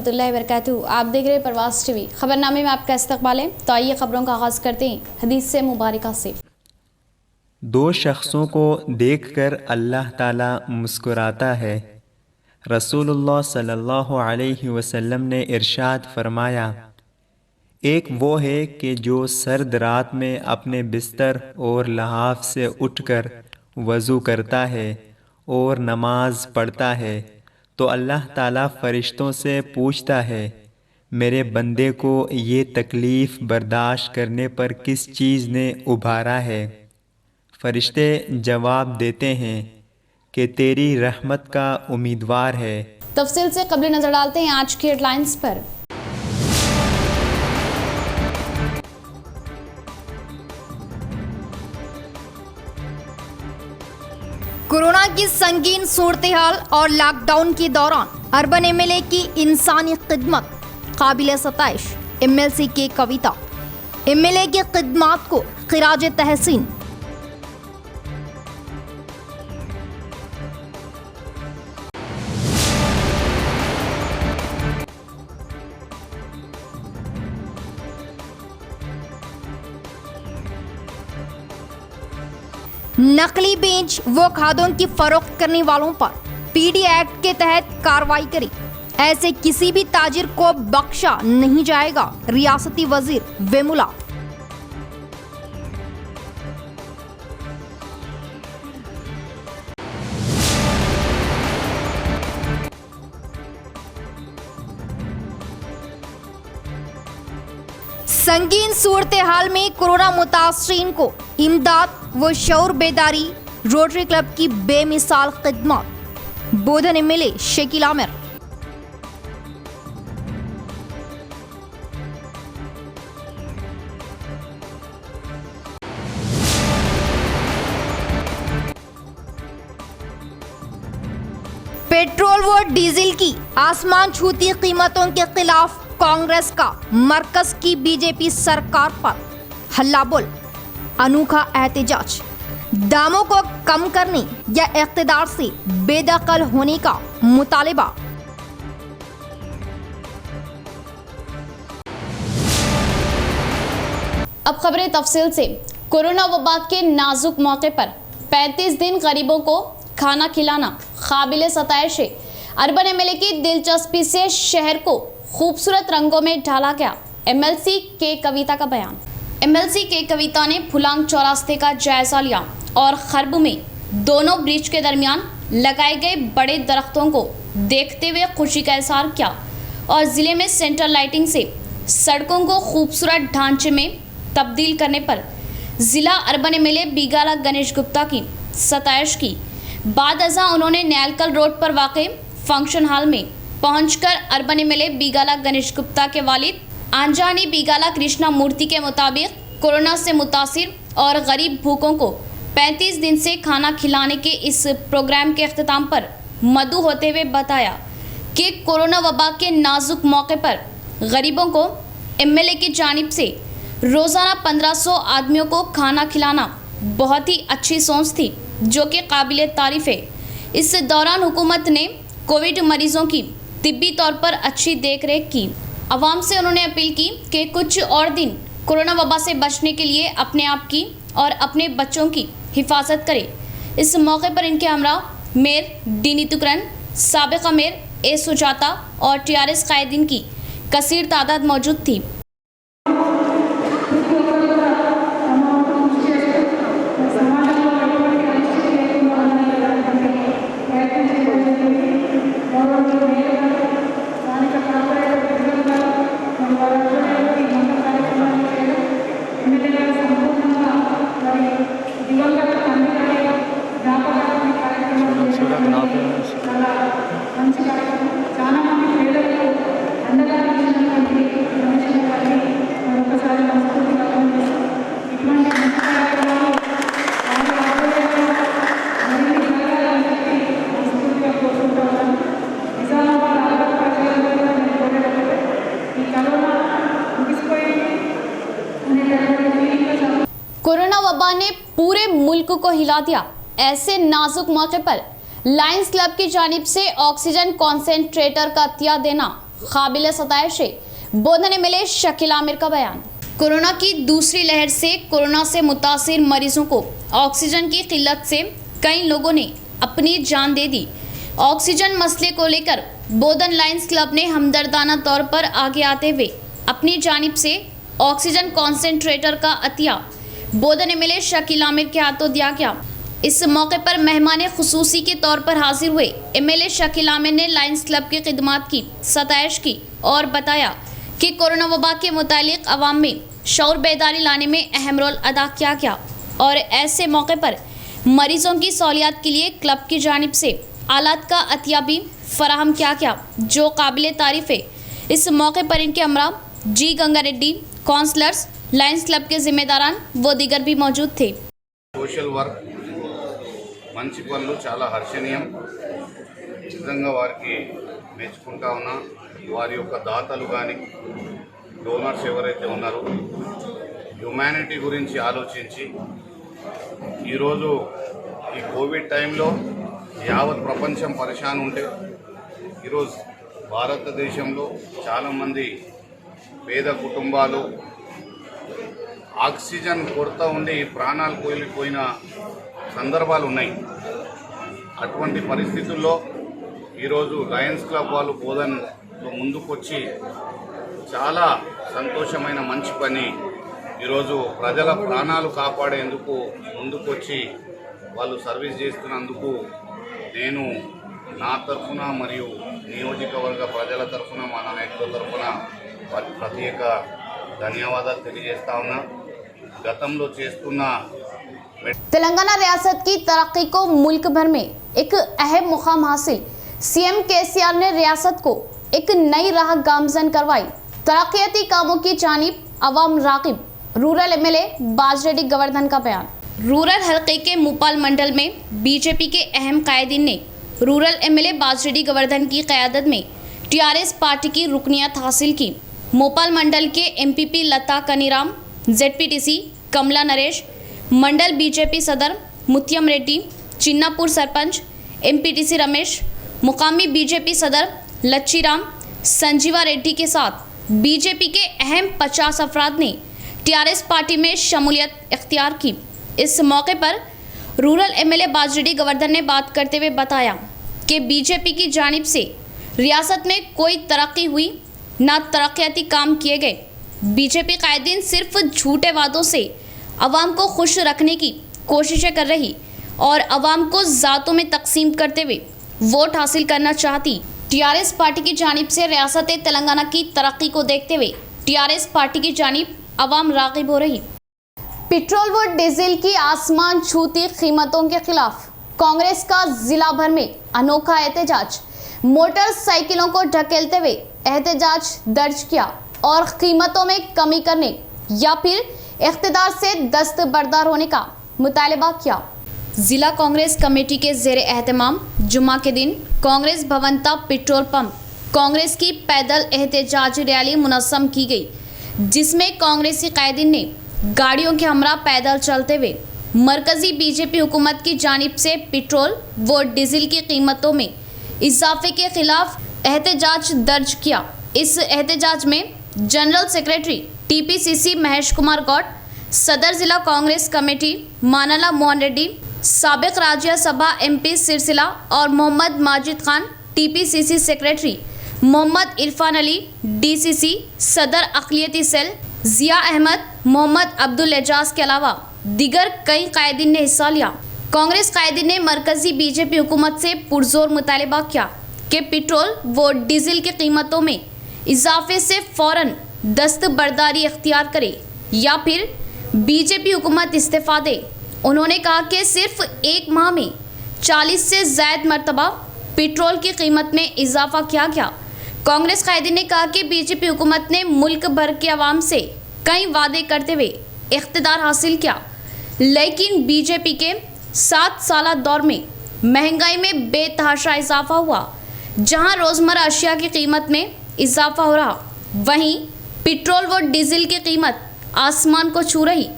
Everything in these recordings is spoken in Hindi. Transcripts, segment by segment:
रहमतुल्लाहि व बरकातहू। आप देख रहे हैं प्रवास टीवी। खबरनामे में आपका इस्तकबाल है। तो आइए खबरों का आगाज़ करते हैं हदीस से मुबारका से। दो शख्सों को देखकर अल्लाह ताला मुस्कुराता है। रसूलुल्लाह सल्लल्लाहु अलैहि वसल्लम ने इरशाद फरमाया, एक वो है कि जो सर्द रात में अपने बिस्तर और लहाफ से उठकर वज़ू करता है और नमाज पढ़ता है तो अल्लाह ताला फ़रिश्तों से पूछता है, मेरे बंदे को ये तकलीफ़ बर्दाश्त करने पर किस चीज़ ने उभारा है। फ़रिश्ते जवाब देते हैं कि तेरी रहमत का उम्मीदवार है। तफसील से कबल नज़र डालते हैं आज की हेडलाइंस पर। कोरोना की संगीन सूरत-ए-हाल और लॉकडाउन के दौरान अर्बन एमएलए की इंसानी खिदमत काबिल सताइश। एमएलसी की कविता, एमएलए की खिदमत को खिराज तहसीन। नकली बीज व खादों की फरोख्त करने वालों पर पीडी एक्ट के तहत कार्रवाई करें। ऐसे किसी भी ताजिर को बख्शा नहीं जाएगा। रियासती वजीर वेमुला। संगीन सूरत हाल में कोरोना मुतासरीन को इमदाद व शऊर बेदारी रोटरी क्लब की बेमिसाल खिदमत। बोधन एमएलए शकील आमिर। पेट्रोल व डीजल की आसमान छूती कीमतों के खिलाफ कांग्रेस का मरकज की बीजेपी सरकार पर हल्ला बोल। अनोखा एहतजाज। दामों को कम करने या इख्तिदार से बेदखल होने का मुतालिबा। अब खबरें तफसील से। कोरोना वबा के नाजुक मौके पर 35 दिन गरीबों को खाना खिलाना काबिल सताइश है। अर्बन एमएलए की दिलचस्पी से शहर को खूबसूरत रंगों में ढाला गया। एमएलसी के कविता का बयान। एमएलसी के कविता ने फुलांग चौरास्ते का जायजा लिया और खरब में दोनों ब्रिज के दरमियान लगाए गए बड़े दरख्तों को देखते हुए खुशी का इजहार किया और जिले में सेंट्रल लाइटिंग से सड़कों को खूबसूरत ढांचे में तब्दील करने पर जिला अर्बन एमएलए बिगाला गणेश गुप्ता की सताइश की। बाद अज़ा उन्होंने न्यालकल रोड पर वाक़ फंक्शन हॉल में पहुंचकर अर्बन एमएलए बिगाला गणेश गुप्ता के वालिद आंजानी बिगाला कृष्णा मूर्ति के मुताबिक कोरोना से मुतासिर और गरीब भूखों को 35 दिन से खाना खिलाने के इस प्रोग्राम के अख्तिताम पर मदऊ होते हुए बताया कि कोरोना वबा के नाजुक मौके पर गरीबों को एमएलए की जानिब से रोज़ाना 1500 आदमियों को खाना खिलाना बहुत ही अच्छी सोच थी, जो कि काबिल तारीफ़ है। इस दौरान हुकूमत ने कोविड मरीजों की तिब्बी तौर पर अच्छी देखरेख की। अवाम से उन्होंने अपील की कि कुछ और दिन कोरोना वबा से बचने के लिए अपने आप की और अपने बच्चों की हिफाजत करें। इस मौके पर इनके हमरा मेयर डीनी तुकरन, साबिका मेयर ए सुजाता और टीआरएस कायदीन की कसीर तादाद मौजूद थी। कोरोना वबा ने पूरे मुल्क को हिला दिया। ऐसे नाजुक मौके पर लायंस क्लब की जानिब से ऑक्सीजन कॉन्सेंट्रेटर का अतिया देना काबिल सताइश है। बोधन मिले शकील आमिर का बयान। कोरोना की दूसरी लहर से कोरोना से मुतासिर मरीजों को ऑक्सीजन की किल्लत से कई लोगों ने अपनी जान दे दी। ऑक्सीजन मसले को लेकर बोधन लायंस क्लब ने हमदर्दाना तौर पर आगे आते हुए अपनी जानिब से ऑक्सीजन कॉन्सेंट्रेटर का अतिया बोधन एमएलए शकील आमिर के हाथों दिया गया। इस मौके पर मेहमान खुसूसी के तौर पर हाजिर हुए एमएलए शकील आमिर ने लायंस क्लब की खिदमत की सताइश की और बताया कि कोरोना वबा के मुतालिक अवाम में शऊर बेदारी लाने में अहम रोल अदा किया गया और ऐसे मौके पर मरीजों की सहूलियत के लिए क्लब की जानिब से आलात का अतिया भी फराहम किया गया, जो काबिल तारीफ है। इस मौके पर इनके हमरा जी Ganga Reddy, councillors, Lions Club के जिम्मेदारान व दीगर भी मौजूद थे। సోషల్ వర్క్ మంచి పనులు చాలా హర్షణీయం। నిజంగా వారికి మెచ్చుకుంటా ఉన్నా। వారి యొక్క దాతలు కానీ డోనర్స్ ఎవరైతే ఉన్నారో హ్యుమానిటీ గురించి ఆలోచించి ఈరోజు ఈ కోవిడ్ టైంలో యావత్ ప్రపంచం పరేషాన్ ఉంటే ఈరోజు భారతదేశంలో చాలామంది పేద కుటుంబాలు ఆక్సిజన్ కొరత ఉండి ప్రాణాలు కోల్పోయిన సందర్భాలు ఉన్నాయి। అటువంటి పరిస్థితుల్లో ఈరోజు లయన్స్ క్లబ్ వాళ్ళు బోధన్లో ముందుకొచ్చి చాలా సంతోషమైన మంచి పని ఈరోజు ప్రజల ప్రాణాలు కాపాడేందుకు ముందుకొచ్చి వాళ్ళు సర్వీస్ చేస్తున్నందుకు నేను నా తరఫున మరియు నియోజకవర్గ ప్రజల తరఫున మా నాయకుల తరఫున వారికి ప్రత్యేక ధన్యవాదాలు తెలియజేస్తా ఉన్నా। గతంలో చేస్తున్న तेलंगाना रियासत की तरक्की को मुल्क भर में एक अहम मुकाम हासिल। सीएम केसीआर ने रियासत को एक नई राह गामजन करवाई। तरक्याती कामों की जानिब अवाम रागिब। रूरल एमएलए बाजरेड्डी गोवर्धन का बयान। रूरल हल्के के मोपाल मंडल में बीजेपी के अहम कायदीन ने रूरल एमएलए बाजरेड्डी गोवर्धन की क़यादत में टीआरएस पार्टी की रुकनियत हासिल की। मोपाल मंडल के एमपीपी लता कनीराम, जेडपीटीसी कमला नरेश, मंडल बीजेपी सदर मुत्यम रेड्डी, चिन्नापुर सरपंच एमपीटीसी रमेश, मुकामी बीजेपी सदर लच्छीराम, संजीवा रेड्डी के साथ बीजेपी के अहम 50 अफराद ने टीआरएस पार्टी में शमूलियत इख्तियार की। इस मौके पर रूरल एमएलए बाजरेड्डी गोवर्धन ने बात करते हुए बताया कि बीजेपी की जानिब से रियासत में कोई तरक्की हुई ना तरक्याती काम किए गए। बीजेपी कायदीन सिर्फ झूठे वादों से अवाम को खुश रखने की कोशिशें कर रही और अवाम को ज़ातों में तकसीम करते हुए वोट हासिल करना चाहती। टीआरएस पार्टी की जानिब से रियासत तेलंगाना की तरक्की को देखते हुए टीआरएस पार्टी की जानिब अवाम रागिब हो रही। पेट्रोल व डीजल की आसमान छूती कीमतों के खिलाफ कांग्रेस का जिला भर में अनोखा एहतजाज। मोटरसाइकिलों को ढकेलते हुए एहतजाज दर्ज किया और कीमतों में कमी करने या फिर इख्तिदार से दस्तबरदार होने का मुतालबा किया। जिला कांग्रेस कमेटी के ज़ेरे एहतमाम जुम्मा के दिन कांग्रेस भवन तक पेट्रोल पंप कांग्रेस की पैदल एहतजाज रैली मुनज़्ज़म की गई, जिसमें कांग्रेसी कायदीन ने गाड़ियों के हमरा पैदल चलते हुए मरकजी बीजेपी हुकूमत की जानिब से पेट्रोल व डीजल की कीमतों में इजाफे के खिलाफ एहतजाज दर्ज किया। इस एहतजाज में general secretary TPCC Mahesh Kumar Goud, सदर जिला कांग्रेस कमेटी मानाला मोहन रेड्डी, साबिक राज्यसभा एमपी सिरसिला और Mohammed Majid Khan, TPCC secretary Mohammed Irfan Ali, DCC सदर अक़लियती सेल जिया अहमद, मोहम्मद अब्दुल एजाज के अलावा दीगर कई कायदीन ने हिस्सा लिया। कांग्रेस कायदीन ने मरकजी बीजेपी हुकूमत से पुरजोर मुतालबा किया कि पेट्रोल व डीजल की कीमतों में इजाफे से फ़ौरन दस्तबरदारी इख्तियार करे या फिर बीजेपी हुकूमत इस्तीफ़ा दे। उन्होंने कहा कि सिर्फ एक माह में 40 से ज़ायद मरतबा पेट्रोल की कीमत में इजाफा किया गया। कांग्रेस कायदीन ने कहा कि बीजेपी हुकूमत ने मुल्क भर के अवाम से कई वादे करते हुए इख्तिदार हासिल किया, लेकिन बीजेपी के 7 साला दौर में महंगाई में बेतहाशा इजाफा हुआ। जहां रोज़मर्रा अशिया की कीमत में इजाफा हो रहा, वहीं पेट्रोल व डीजल की कीमत आसमान को छू रही।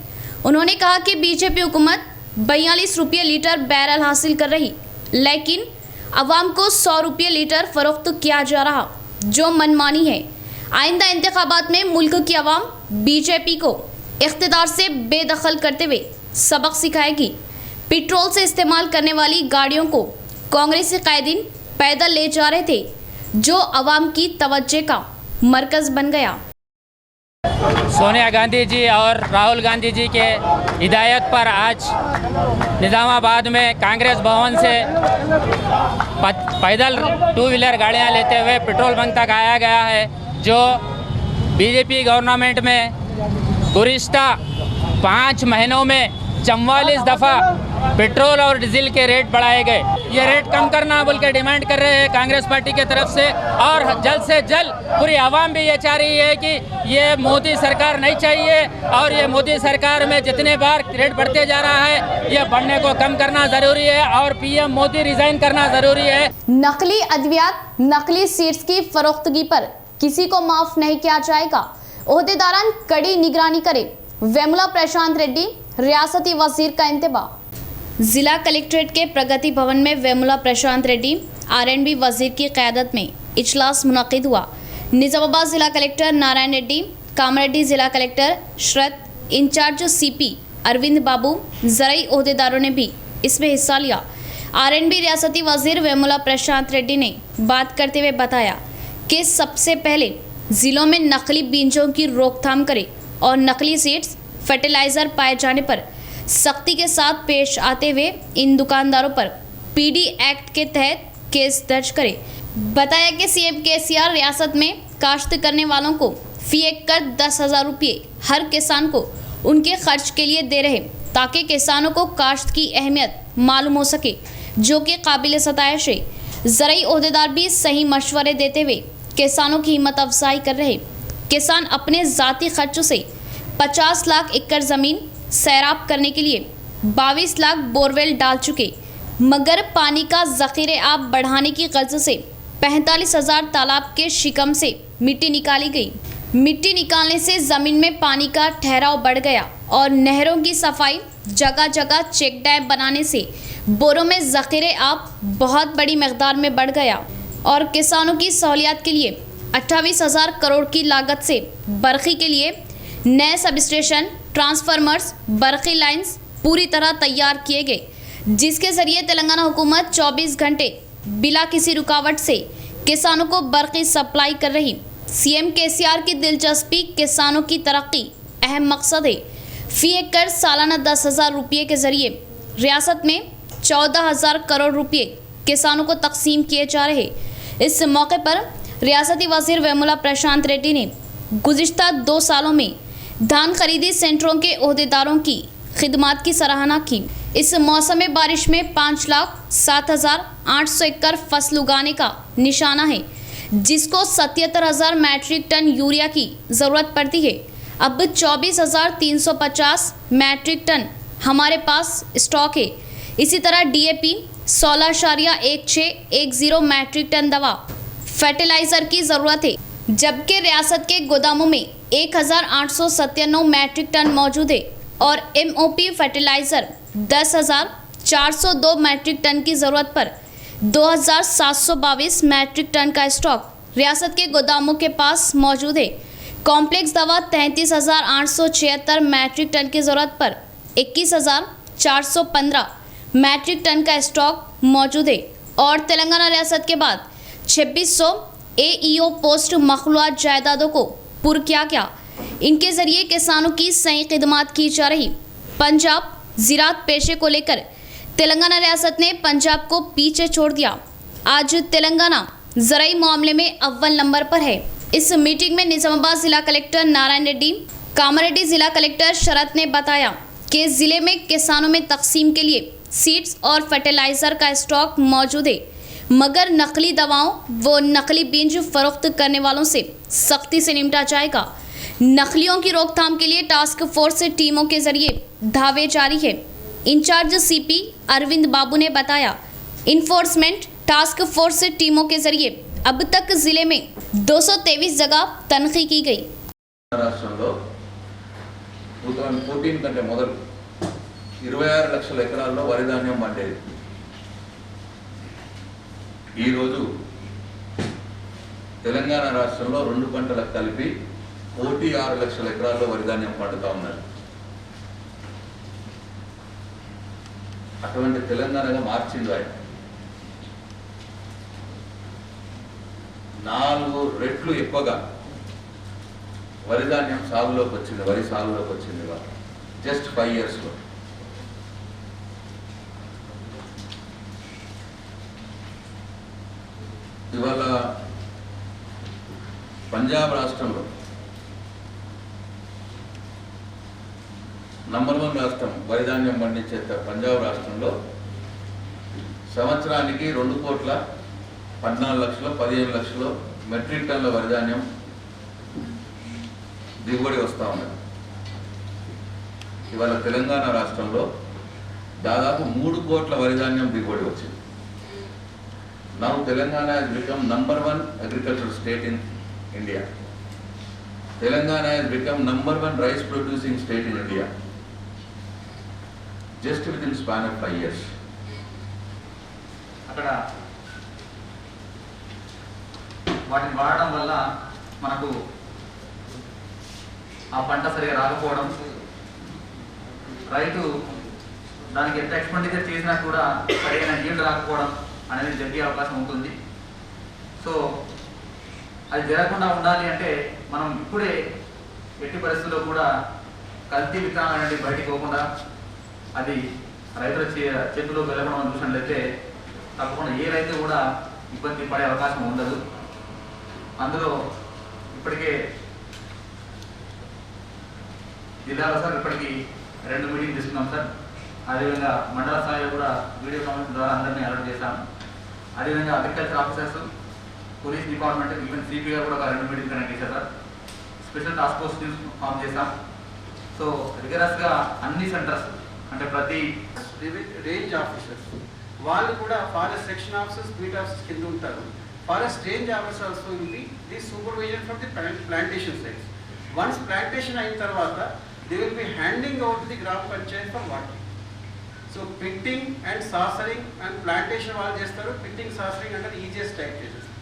उन्होंने कहा कि बीजेपी हुकूमत 42 रुपये लीटर बैरल हासिल कर रही, लेकिन आवाम को 100 रुपये लीटर फ़रोख्त किया जा रहा, जो मनमानी है। आइंदा इंतखाबात में मुल्क की आवाम बीजेपी को इख्तिदार से बेदखल करते हुए सबक सिखाएगी। पेट्रोल से इस्तेमाल करने वाली गाड़ियों को कांग्रेसी कायदीन पैदल ले जा रहे थे, जो आवाम की तवज्जो का मरकज बन गया। सोनिया गांधी जी और राहुल गांधी जी के हिदायत पर आज निज़ामाबाद में कांग्रेस भवन से पैदल टू व्हीलर गाड़ियां लेते हुए पेट्रोल पंप तक आया गया है, जो बीजेपी गवर्नमेंट में गुज़िश्ता 5 महीनों में 44 दफ़ा पेट्रोल और डीजल के रेट बढ़ाए गए। ये रेट कम करना बोल के डिमांड कर रहे हैं कांग्रेस पार्टी की तरफ से, और जल्द से जल्द पूरी आवाम भी ये चाह रही है कि ये मोदी सरकार नहीं चाहिए, और ये मोदी सरकार में जितने बार रेट बढ़ते जा रहा है ये बढ़ने को कम करना ज़रूरी है, और पीएम मोदी रिजाइन करना ज़रूरी है। नकली अद्वियात, नकली सीड्स की फरोख्तगी पर किसी को माफ नहीं किया जाएगा। ओहदेदारान कड़ी निगरानी करे। वेमुला प्रशांत रेड्डी रियासती वजीर का इंतबाह। जिला कलेक्ट्रेट के प्रगति भवन में वेमुला प्रशांत रेड्डी R&B वजीर की क़यादत में इजलास मुनक़िद हुआ। निज़ामाबाद जिला कलेक्टर नारायण रेड्डी, कामारेड्डी जिला कलेक्टर शरत, इंचार्ज CP अरविंद बाबू, ज़राई ओहदेदारों ने भी इसमें हिस्सा लिया। R&B रियासती वजीर वेमुला प्रशांत रेड्डी ने बात करते हुए बताया कि सबसे पहले ज़िलों में नकली बीजों की रोकथाम करे और नकली सीड्स, फर्टिलाइज़र पाए जाने पर सख्ती के साथ पेश आते हुए इन दुकानदारों पर PD एक्ट के तहत केस दर्ज करे। बताया कि CM KCR रियासत में काश्त करने वालों को फी एकड़ 10,000 रुपये हर किसान को उनके खर्च के लिए दे रहे, ताकि किसानों को काश्त की अहमियत मालूम हो सके, जो कि काबिल सताइश है। ज़राई ओहदेदार भी सही मशवरे देते हुए किसानों की हिम्मत अफजाई कर रहे। किसान अपने ज़ाती खर्चों से 50 लाख एकड़ ज़मीन सैराब करने के लिए 22 लाख बोरवेल डाल चुके, मगर पानी का ज़ख़ीरे आब बढ़ाने की गर्ज से 45,000 तालाब के शिकम से मिट्टी निकाली गई। मिट्टी निकालने से ज़मीन में पानी का ठहराव बढ़ गया और नहरों की सफाई, जगह जगह चेक डैम बनाने से बोरों में ज़ख़ीरे आब बहुत बड़ी मकदार में बढ़ गया, और किसानों की सहूलियत के लिए 28,000 करोड़ की लागत से बरखी के लिए नए सब स्टेशन, ट्रांसफार्मर्स, बरखी लाइंस पूरी तरह तैयार किए गए, जिसके ज़रिए तेलंगाना हुकूमत 24 घंटे बिला किसी रुकावट से किसानों को बरखी सप्लाई कर रही। CM KCR की दिलचस्पी किसानों की तरक्की अहम मकसद है। फी एकड़ सालाना 10,000 रुपये के ज़रिए रियासत में 14,000 करोड़ रुपये किसानों को तकसीम किए जा रहे। इस मौके पर रियासती वजीर वेमुला प्रशांत रेड्डी ने गुज़िश्ता 2 सालों में धान खरीदी सेंटरों के ओहदेदारों की खिदमात की सराहना की। इस मौसम बारिश में 5,07,800 एकड़ फसल उगाने का निशाना है, जिसको 77,000 मैट्रिक टन यूरिया की ज़रूरत पड़ती है। अब 24,350 मैट्रिक टन हमारे पास स्टॉक है। इसी तरह DAP 16.1610 मैट्रिक टन दवा फर्टिलाइज़र की ज़रूरत है, जबकि रियासत के गोदामों में 1,897 मैट्रिक टन मौजूद है और MOP फर्टिलाइज़र 10,402 मैट्रिक टन की ज़रूरत पर 2,722 मैट्रिक टन का स्टॉक रियासत के गोदामों के पास मौजूद है। कॉम्प्लेक्स दवा 33,876 मैट्रिक टन की ज़रूरत पर 21,415 मैट्रिक टन का स्टॉक मौजूद है, और तेलंगाना रियासत के बाद 2600 AEO पोस्ट मखलूआत जायदादों को पुर किया गया। इनके ज़रिए किसानों की सही खिदमात की जा रही। पंजाब ज़राअत पेशे को लेकर तेलंगाना रियासत ने पंजाब को पीछे छोड़ दिया। आज तेलंगाना ज़राई मामले में अव्वल नंबर पर है। इस मीटिंग में निज़ामाबाद ज़िला कलेक्टर नारायण रेड्डी, कामारेड्डी ज़िला कलेक्टर शरत ने बताया कि ज़िले में किसानों में तकसीम के लिए सीड्स और फर्टिलाइज़र का स्टॉक मौजूद है, मगर नकली दवाओं व नकली बीज फरोख्त करने वालों से सख्ती से निपटा जाएगा। नकलियों की रोकथाम के लिए टास्क फोर्स टीमों के जरिए धावे जारी है। इंचार्ज CP अरविंद बाबू ने बताया, इन्फोर्समेंट टास्क फोर्स टीमों के जरिए अब तक जिले में 223 जगह तनखी की गई। రాష్ట్రంలో 2014 కంటే మొదలు 26 లక్షల ఎకరాల్లో వరి ధాన్యం పండేది. ఈరోజు తెలంగాణ రాష్ట్రంలో 2 పంటలకు కలిపి 1.6 లక్షల ఎకరాల్లో వరి ధాన్యం పండుతూ ఉన్నారు. అటువంటి తెలంగాణగా మార్చింది ఆయన. 4 రెట్లు ఎక్కువగా వరి ధాన్యం సాగులోకి వచ్చింది, వరి సాగులోకి వచ్చింది జస్ట్ 5 ఇయర్స్లో. ఇవాళ పంజాబ్ రాష్ట్రంలో నంబర్ 1 రాష్ట్రం వరి ధాన్యం పండించే పంజాబ్ రాష్ట్రంలో సంవత్సరానికి 2,14,15,00,000 మెట్రిక్ టన్నుల వరి ధాన్యం దిగుబడి వస్తూ ఉన్నది. ఇవాళ తెలంగాణ రాష్ట్రంలో దాదాపు 3 కోట్ల వరి ధాన్యం దిగుబడి వచ్చింది. Now Telangana has become number 1 agricultural state in India. Telangana has become number 1 rice producing state in India. Just within span of 5 years. అక్కడ వాటిని వాడడం వల్ల మనకు ఆ పంట సరిగా రాకపోవడం, రైతు దానికి ఎంత ఎక్స్పెండిచర్ చేసినా కూడా సరైన yield రాకపోవడం అనేది జరిగే అవకాశం ఉంటుంది. సో అది జరగకుండా ఉండాలి అంటే మనం ఇప్పుడే ఎట్టి పరిస్థితుల్లో కూడా కల్తీ విత్తనాలు అనేది బయటికి పోకుండా అది రైతుల చేతిలో వెళ్ళడం మనం చూసినట్లయితే తప్పకుండా ఏ రైతు కూడా ఇబ్బంది పడే అవకాశం ఉండదు. అందులో ఇప్పటికే జిల్లాలో సార్ ఇప్పటికీ 2 మీటింగ్ తీసుకున్నాం సార్. అదేవిధంగా మండల స్థాయిలో కూడా వీడియో కాన్ఫరెన్స్ ద్వారా అందరినీ అలర్ట్ చేశాం. అదేవిధంగా agriculture officers, police department, even CP గారు కూడా ఒక 2 మీటింగ్ కనెక్ట్ చేశారు sir. Special task force form చేశాం. సో రిగరస్గా అన్ని సెంటర్స్ అంటే ప్రతి రేంజ్ ఆఫీసర్స్ వాళ్ళు కూడా forest section officers, beat officers కింద ఉంటారు. Forest range officer also will be the supervision from the plantation sites. Once plantation అయిన తర్వాత they will be handing out the గ్రామ panchayat for watering. So pitting and సాసరింగ్ and plantation వాళ్ళు చేస్తారు. పిట్టింగ్, సాసరింగ్ అంటే ఈజియస్ట్ టైప్ చేసేస్తారు.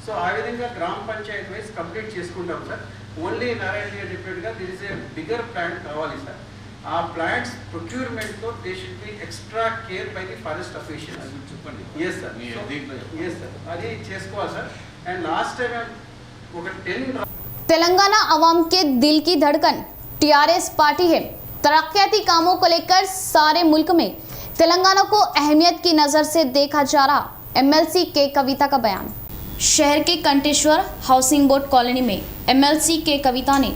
సో ఆ విధంగా గ్రామ పంచాయత్ వైజ్ కంప్లీట్ చేసుకుంటాం సార్. ఓన్లీ నారాయణ గారు చెప్పేట్టుగా there is a bigger plant కావాలి సార్. ఆ ప్లాంట్స్ ప్రొక్యూర్మెంట్తో they should be extra care by the forest officials. చెప్పండి. ఎస్ సార్, ఎస్ సార్, అది చేసుకోవాలి సార్. అండ్ లాస్ట్ టైం ఒక 10 तेलंगाना अवाम के दिल की धड़कन टीआरएस पार्टी है। तरक्याती कामों को लेकर सारे मुल्क में तेलंगाना को अहमियत की नज़र से देखा जा रहा। एमएलसी के कविता का बयान। शहर के कंटेश्वर हाउसिंग बोर्ड कॉलोनी में एमएलसी के कविता ने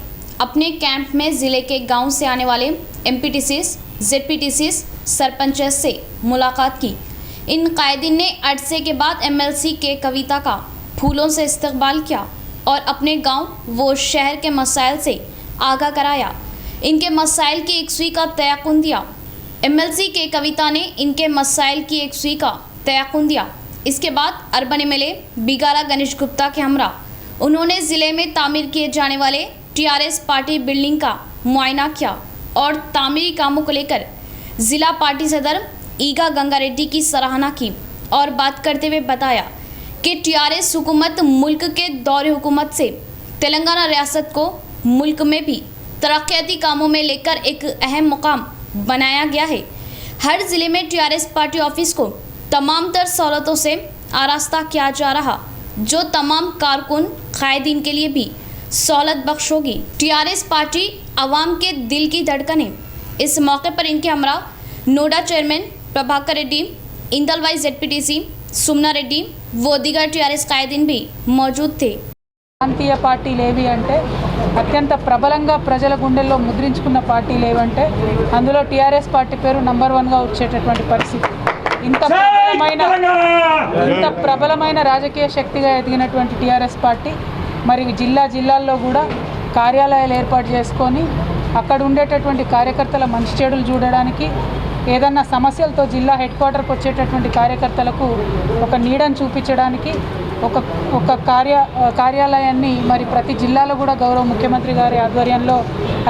अपने कैंप में ज़िले के गांव से आने वाले एमपीटीसीज, जेडपीटीसीज, सरपंच से मुलाकात की। इन कायदीन ने अरसे के बाद एमएलसी के कविता का फूलों से इस्तकबाल किया और अपने गांव वो शहर के मसाइल से आगाह कराया। इनके मसाइल की एकसुई का तयक़ुन दिया। एमएलसी के कविता ने इनके मसाइल की एकसुई का तयक़ुन दिया। इसके बाद अर्बन एमएलए बिगारा गणेश गुप्ता के हमरा उन्होंने ज़िले में तामीर किए जाने वाले टीआरएस पार्टी बिल्डिंग का मुआयना किया और तामीरी कामों को लेकर ज़िला पार्टी सदर ईगा गंगा रेड्डी की सराहना की और बात करते हुए बताया कि टीआरएस हुकूमत मुल्क के दौरे हुकूमत से तेलंगाना रियासत को मुल्क में भी तरक्याती कामों में लेकर एक अहम मुकाम बनाया गया है। हर ज़िले में टीआरएस पार्टी ऑफिस को तमाम तर सहूलतों से आरास्ता किया जा रहा, जो तमाम कारकुन कायदीन के लिए भी सहूलत बख्श होगी। टीआरएस पार्टी अवाम के दिल की धड़कन है। इस मौके पर इनके हमरा नोडा चेयरमैन प्रभाकर रेड्डी, इंदलवाई जेडपीटीसी सुमना रेड्डी वो दिगर टीआरएस कायदीन भी मौजूद थे। ప్రాంతీయ పార్టీలు ఏవి అంటే అత్యంత ప్రబలంగా ప్రజల గుండెల్లో ముద్రించుకున్న పార్టీలు ఏవంటే అందులో టీఆర్ఎస్ పార్టీ పేరు నంబర్ 1గా వచ్చేటటువంటి పరిస్థితి. ఇంత ప్రబలమైన రాజకీయ శక్తిగా ఎదిగినటువంటి టీఆర్ఎస్ పార్టీ మరి జిల్లాల్లో కూడా కార్యాలయాలు ఏర్పాటు చేసుకొని అక్కడ ఉండేటటువంటి కార్యకర్తల మంచి చెడులు చూడడానికి, ఏదన్నా సమస్యలతో జిల్లా హెడ్ క్వార్టర్కి వచ్చేటటువంటి కార్యకర్తలకు ఒక నీడను చూపించడానికి ఒక కార్యాలయాన్ని మరి ప్రతి జిల్లాలో కూడా గౌరవ ముఖ్యమంత్రి గారి ఆధ్వర్యంలో,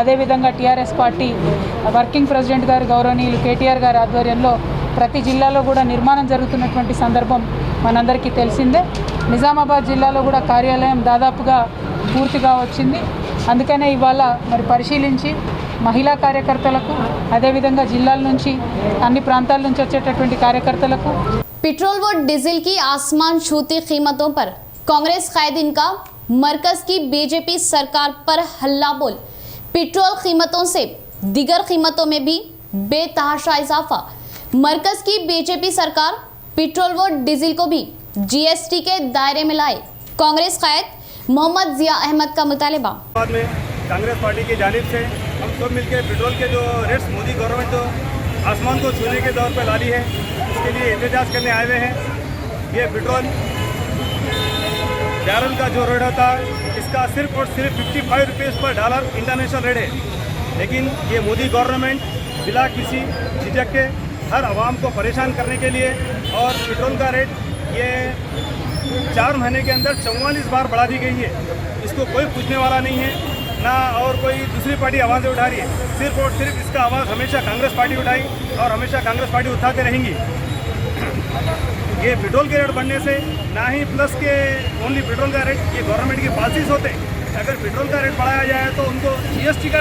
అదేవిధంగా టీఆర్ఎస్ పార్టీ వర్కింగ్ ప్రెసిడెంట్ గారు గౌరవనీయులు కేటీఆర్ గారి ఆధ్వర్యంలో ప్రతి జిల్లాలో కూడా నిర్మాణం జరుగుతున్నటువంటి సందర్భం మనందరికీ తెలిసిందే. నిజామాబాద్ జిల్లాలో కూడా కార్యాలయం దాదాపుగా పూర్తిగా వచ్చింది. అందుకనే ఇవాళ మరి పరిశీలించి మహిళా కార్యకర్తలకు అదేవిధంగా జిల్లాల నుంచి అన్ని ప్రాంతాల నుంచి వచ్చేటటువంటి కార్యకర్తలకు पेट्रोल व डीजल की आसमान छूती कीमतों पर कांग्रेस कायदीन का मरकज की बीजेपी सरकार पर हल्ला बोल। पेट्रोल कीमतों से दीगर कीमतों में भी बेतहाशा इजाफा। मरकज की बीजेपी सरकार पेट्रोल व डीजल को भी जीएसटी के दायरे में लाए। कांग्रेस कायद मोहम्मद जिया अहमद का मुतालबा। बाद में कांग्रेस पार्टी की जानिब से हम सब मिलकर पेट्रोल के जो रेट्स मोदी गवर्नमेंट तो आसमान को छूने के दौर पर ला ली है, उसके लिए एहतजाज करने आए हुए हैं। ये पेट्रोल बैरल का जो रेट होता है इसका सिर्फ और सिर्फ 55 रुपीज़ पर डॉलर इंटरनेशनल रेट है, लेकिन ये मोदी गवर्नमेंट बिना किसी झिझक के हर आवाम को परेशान करने के लिए और पेट्रोल का रेट ये 4 महीने के अंदर 44 बार बढ़ा दी गई है। इसको कोई पूछने वाला नहीं है ना, और कोई दूसरी पार्टी आवाज़ें उठा रही है। सिर्फ और सिर्फ इसका आवाज़ हमेशा कांग्रेस पार्टी उठाई और हमेशा कांग्रेस पार्टी उठाते रहेंगी। ये पेट्रोल के रेट बढ़ने से ना ही प्लस के ओनली पेट्रोल का रेट, ये गवर्नमेंट की पॉलिसीज होते हैं। अगर पेट्रोल का रेट बढ़ाया जाए तो उनको जीएसटी का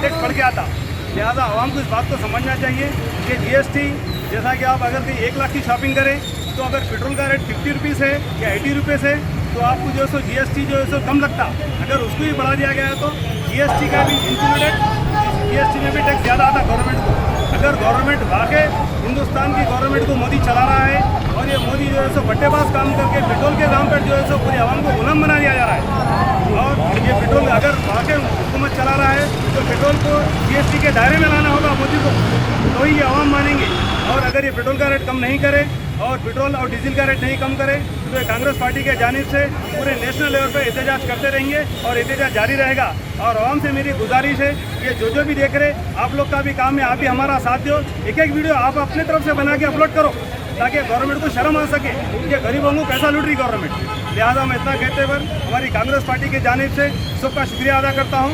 टैक्स बढ़ के आता। लिहाजा आवाम को इस बात को समझना चाहिए कि जीएसटी जैसा कि आप अगर 1 लाख की शॉपिंग करें तो अगर पेट्रोल का रेट 50 रुपीज़ है या 80 रुपीज़ है तो आपको जो है सो जीएसटी जो है सो कम लगता। अगर उसको भी बढ़ा दिया गया तो जीएसटी का भी इंक्लूडेड, जीएसटी में भी टैक्स ज़्यादा आता गवर्नमेंट को। अगर गवर्नमेंट वाकई हिंदुस्तान की गवर्नमेंट को मोदी चला रहा है और ये मोदी जो है सो बट्टेबाज काम करके पेट्रोल के दाम पर जो है सो पूरी आवाम को गुलाम बना दिया जा रहा है, और ये पेट्रोल अगर वाकई हुकूमत चला रहा है तो पेट्रोल को जीएसटी के दायरे में लाना होगा मोदी को, तो ही ये आवाम मानेंगे। और अगर ये पेट्रोल का रेट कम नहीं करे और पेट्रोल और डीजल का रेट नहीं कम करे तो ये कांग्रेस पार्टी के जानिब से पूरे नेशनल लेवल पर एहतजाज करते रहेंगे और एहतजाज जारी रहेगा। और आवाम से मेरी गुजारिश है कि जो भी देख रहे आप लोग का भी काम है, आप भी हमारा साथ दो। एक वीडियो आप अपने तरफ से बना के अपलोड करो ताकि गवर्नमेंट को शर्म आ सके कि गरीबों को पैसा लूट रही गवर्नमेंट। लिहाजा मैं इतना कहते हुए हमारी कांग्रेस पार्टी की जानिब से सबका शुक्रिया अदा करता हूँ।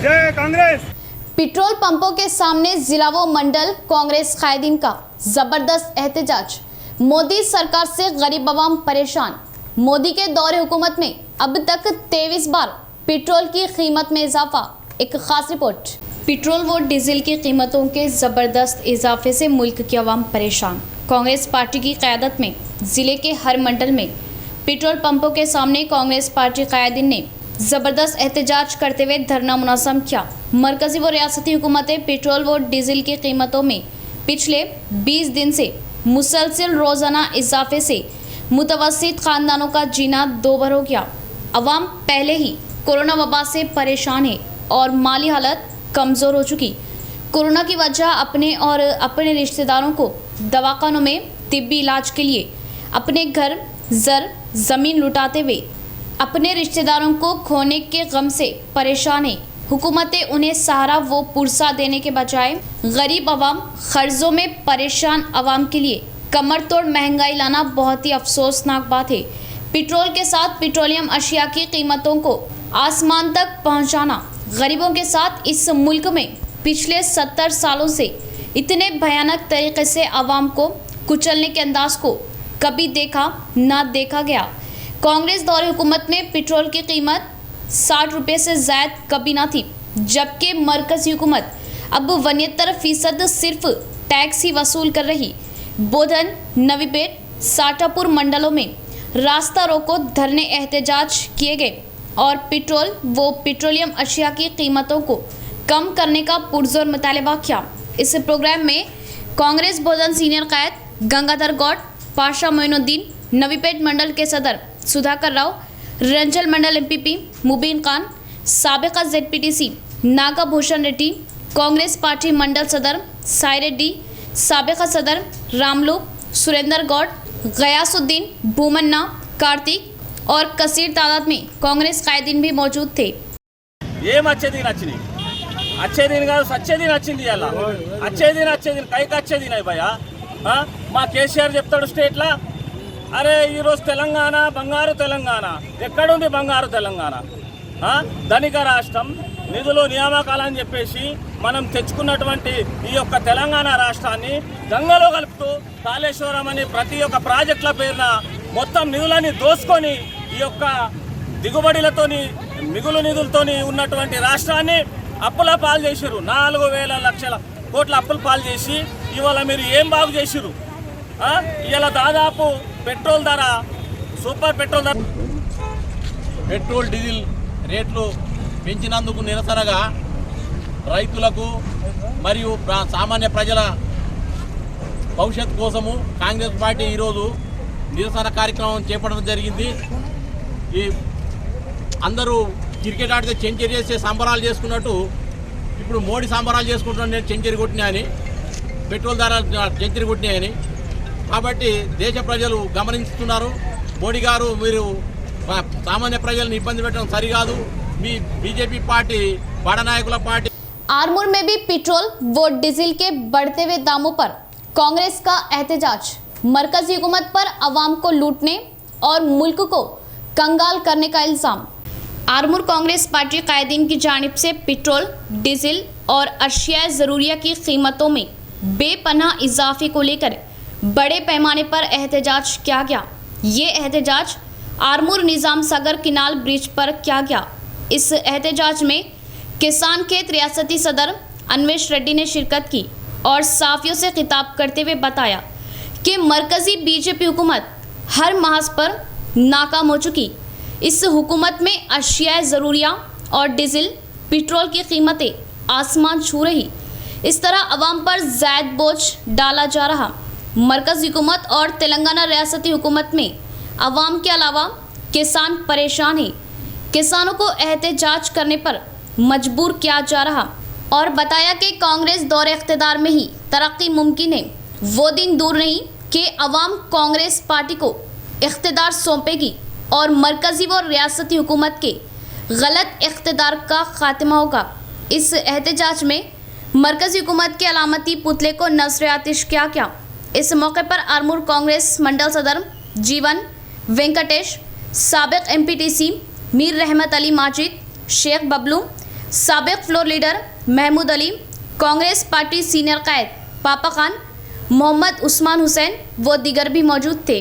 जय कांग्रेस। पेट्रोल पंपों के सामने जिला व मंडल कांग्रेस कायदीन का जबरदस्त एहतजाज। मोदी सरकार से गरीब आवाम परेशान। मोदी के दौरे हुकूमत में अब तक 23 बार पेट्रोल की कीमत में इजाफा। एक खास रिपोर्ट। पेट्रोल व डीजल की कीमतों के जबरदस्त इजाफे से मुल्क की आवाम परेशान। कांग्रेस पार्टी की क़यादत में जिले के हर मंडल में पेट्रोल पंपों के सामने कांग्रेस पार्टी कायदीन ने जबरदस्त एहतजाज करते हुए धरना मुनासम किया। मरकजी व रियासती हुकूमतें पेट्रोल व डीजल की कीमतों में पिछले 20 दिन से मुसलसल रोज़ाना इजाफे से मुतवस्सित ख़ानदानों का जीना दोबर हो गया। अवाम पहले ही कोरोना वबा से परेशान है और माली हालत कमज़ोर हो चुकी। कोरोना की वजह अपने और अपने रिश्तेदारों को दवाखानों में तिब्बी इलाज के लिए अपने घर ज़मीन लुटाते हुए अपने रिश्तेदारों को खोने के गम से परेशान है। हुकूमतें उन्हें सहारा व पुरसा देने के बजाय गरीब आवाम कर्जों में परेशान आवाम के लिए कमर तोड़ महंगाई लाना बहुत ही अफसोसनाक बात है। पेट्रोल के साथ पेट्रोलियम अशिया की कीमतों को आसमान तक पहुंचाना गरीबों के साथ इस मुल्क में पिछले 70 सालों से इतने भयानक तरीके से आवाम को कुचलने के अंदाज को कभी देखा ना देखा गया। कांग्रेस दौरे हुकूमत में पेट्रोल की कीमत 60 रुपये से ज़ायद कभी ना थी, जबकि मरकज़ी हुकूमत अब 72% सिर्फ टैक्स ही वसूल कर रही। बोधन, नवीपेट, साटापुर मंडलों में रास्ता रोको धरने एहतजाज किए गए और पेट्रोल व पेट्रोलियम अशिया की कीमतों को कम करने का पुरजोर मुतालबा किया। इस प्रोग्राम में कांग्रेस बोधन सीनियर कायद गंगाधर गौड़, पाशा मोइनुद्दीन, नवीपेट मंडल के सदर सुधाकर राव, रंजल मंडल एमपीपी मुबीन खान, साबिका जेडपीटीसी नागाभूषण रेड्डी, कांग्रेस पार्टी मंडल सदर साई रेड्डी, साबिका सदर रामलू, सुरेंद्र गौड़, गयासुद्दीन, भूमन्ना, कार्तिक और कसीर तादाद में कांग्रेस कायदीन भी मौजूद थे। ఏం వచ్చేదిన వచ్చినాయి వచ్చేదిన కాదు సచ్చేదిన వచ్చింది ఇలా వచ్చేదిన కైకి వచ్చేదిన భయ్యా మా కేసీఆర్ చెప్తాడు స్టేట్లా అరే ఈరోజు తెలంగాణ బంగారు తెలంగాణ ఎక్కడుంది బంగారు తెలంగాణ ధనిక రాష్ట్రం నిధులు నియామకాలని చెప్పేసి మనం తెచ్చుకున్నటువంటి ఈ యొక్క తెలంగాణ రాష్ట్రాన్ని గంగలో కలుపుతూ కాళేశ్వరం అని ప్రతి ఒక్క ప్రాజెక్టుల పేరున మొత్తం నిధులని దోసుకొని ఈ యొక్క దిగుబడులతోని మిగులు నిధులతోని ఉన్నటువంటి రాష్ట్రాన్ని అప్పుల పాలు చేసిరు. 4,000 లక్షల కోట్ల అప్పుల పాలు చేసి ఇవాళ మీరు ఏం బాగు చేసిరు? ఇవాళ దాదాపు పెట్రోల్ ధర, సూపర్ పెట్రోల్ ధర, పెట్రోల్ డీజిల్ రేట్లు పెంచినందుకు నిరసనగా రైతులకు మరియు సామాన్య ప్రజల భవిష్యత్తు కోసము కాంగ్రెస్ పార్టీ ఈరోజు నిరసన కార్యక్రమం చేపట్టడం జరిగింది. ఈ అందరూ క్రికెట్ ఆడితే సెంచరీ చేసే సంబరాలు చేసుకున్నట్టు ఇప్పుడు మోడీ సంబరాలు చేసుకుంటున్నాను, నేను సెంచరీ కొట్టినాయని, పెట్రోల్ ధర సెంచరీ కొట్టినాయని. కాబట్టి దేశ ప్రజలు గమనిస్తున్నారు. మోడీ గారు మీరు సామాన్య ప్రజలను ఇబ్బంది పెట్టడం సరికాదు. మీ बीजेपी पार्टी बड़ा नायकुల पार्टी। आरमूर में भी पेट्रोल व डीजल के बढ़ते हुए दामों पर कांग्रेस का एहतजाज, मरकजी हुकूमत पर अवाम को लूटने और मुल्क को कंगाल करने का इल्ज़ाम। आरमूर कांग्रेस पार्टी कायदीन की जानिब से पेट्रोल, डीजल और अशिया ज़रूरिया की कीमतों में बेपनाह इजाफे को लेकर बड़े पैमाने पर एहतजाज किया गया। ये एहतजाज आरमूर निज़ाम सागर किनाल ब्रिज पर किया गया। इस एहतजाज में किसान खेत रियासती सदर अन्वेश रेड्डी ने शिरकत की और साफियों से खिताब करते हुए बताया कि मरकजी बीजेपी हुकूमत हर महज पर नाकाम हो चुकी। इस हुकूमत में अशिया ज़रूरिया और डीजल पेट्रोल की कीमतें आसमान छू रही। इस तरह अवाम पर ज़ायद बोझ डाला जा रहा। मरकज़ी हुकूमत और तेलंगाना रियासती हुकूमत में अवाम के अलावा किसान परेशान हैं। किसानों को एहतजाज करने पर मजबूर किया जा रहा और बताया कि कांग्रेस दौरे इख्तिदार में ही तरक्की मुमकिन है। वो दिन दूर नहीं कि अवाम कांग्रेस पार्टी को इख्तिदार सौंपेगी और मरकज़ी व रियासती हुकूमत के गलत इख्तिदार का खात्मा होगा। इस एहतजाज में मरकज़ी हुकूमत के अलामती पुतले को नज़र आतिश किया गया। इस मौके पर आरमूर कांग्रेस मंडल सदर जीवन वेंकटेश, साबिक एमपीटीसी मीर रहमत अली माजिद, शेख बबलू, साबिक floor leader Mahmood Ali, Congress party senior कायद पापा खान, मोहम्मद उस्मान हुसैन व दीगर भी मौजूद थे।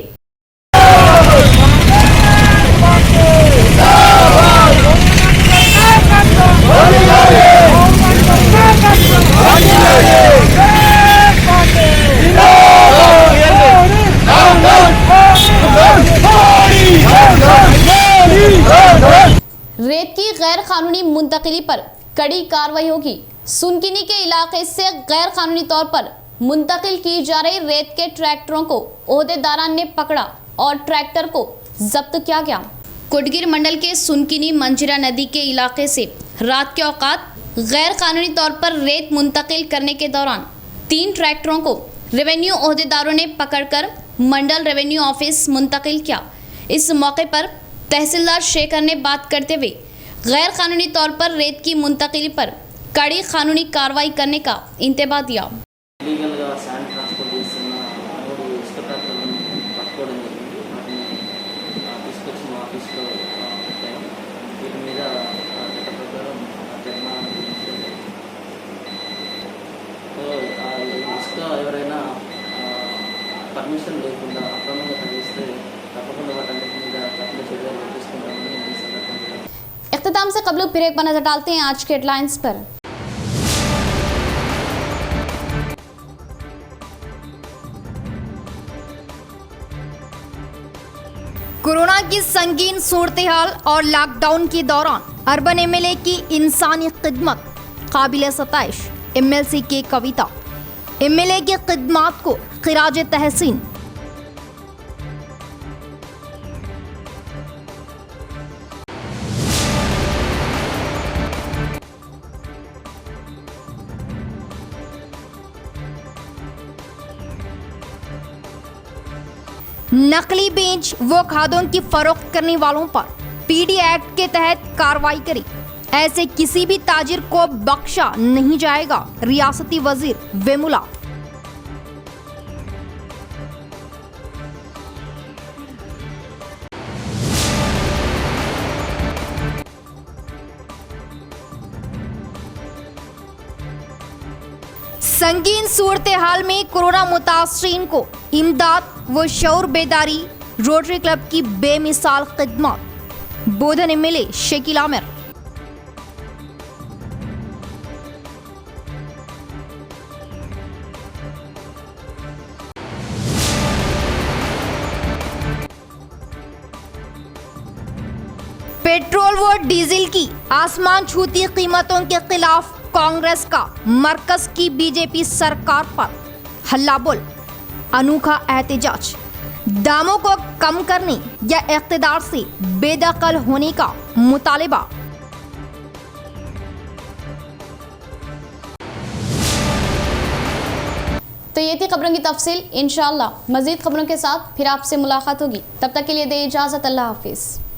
रेत की गैर कानूनी मुंतकिली पर कड़ी कार्रवाई होगी। सुनकिनी के इलाके से गैर कानूनी तौर पर मुंतकिल की जा रही रेत के ट्रैक्टरों को ओहदेदारान ने पकड़ा और ट्रैक्टर को जब्त किया गया। कोटगिर मंडल के सुनकिनी मंजिरा नदी के इलाके से रात के औकात गैर कानूनी तौर पर रेत मुंतकिल करने के दौरान 3 ट्रैक्टरों को रेवेन्यू ओहदेदारों ने पकड़कर मंडल रेवेन्यू ऑफिस मुंतकिल किया। इस मौके पर तहसीलदार शेखर ने बात करते हुए गैर कानूनी तौर पर रेत की मुंतकिली पर कड़ी कानूनी कार्रवाई करने का इंतबाह दिया। పర్మిషన్ లేకుండా అక్రమంగా తరలిస్తే తప్పకుండా వాటన్నిటి మీద కఠిన చర్యలు తీసుకుంటామని ఈ సందర్భంగా इख्तिताम से कबल फिर एक बार नजर डालते हैं आज के हेडलाइंस पर। कोरोना की संगीन सूरत-ए-हाल और लॉकडाउन के दौरान अर्बन एमएलए की इंसानी खिदमत काबिल सताइश। एमएलसी के कविता एमएलए की खिदमत को खिराज तहसीन। नकली बीज व खादों की फरोख्त करने वालों पर पीडी एक्ट के तहत कार्रवाई करी। ऐसे किसी भी ताजिर को बख्शा नहीं जाएगा। रियासती वजीर वेमुला। संगीन सूरत हाल में कोरोना मुतासरीन को इमदाद व शऊर बेदारी रोटरी क्लब की बेमिसाल खिदमत। बोधन एमएलए शकील आमिर। पेट्रोल व डीजल की आसमान छूती कीमतों के खिलाफ कांग्रेस का मरकज की बीजेपी सरकार पर हल्ला बोल, अनोखा एहतजाज। दामों को कम करने या इख्तिदार से बेदखल होने का मुतालिबा। तो ये थी खबरों की तफसील। इंशाअल्लाह मजीद खबरों के साथ फिर आपसे मुलाकात होगी। तब तक के लिए दे इजाजत। अल्लाह हाफिज।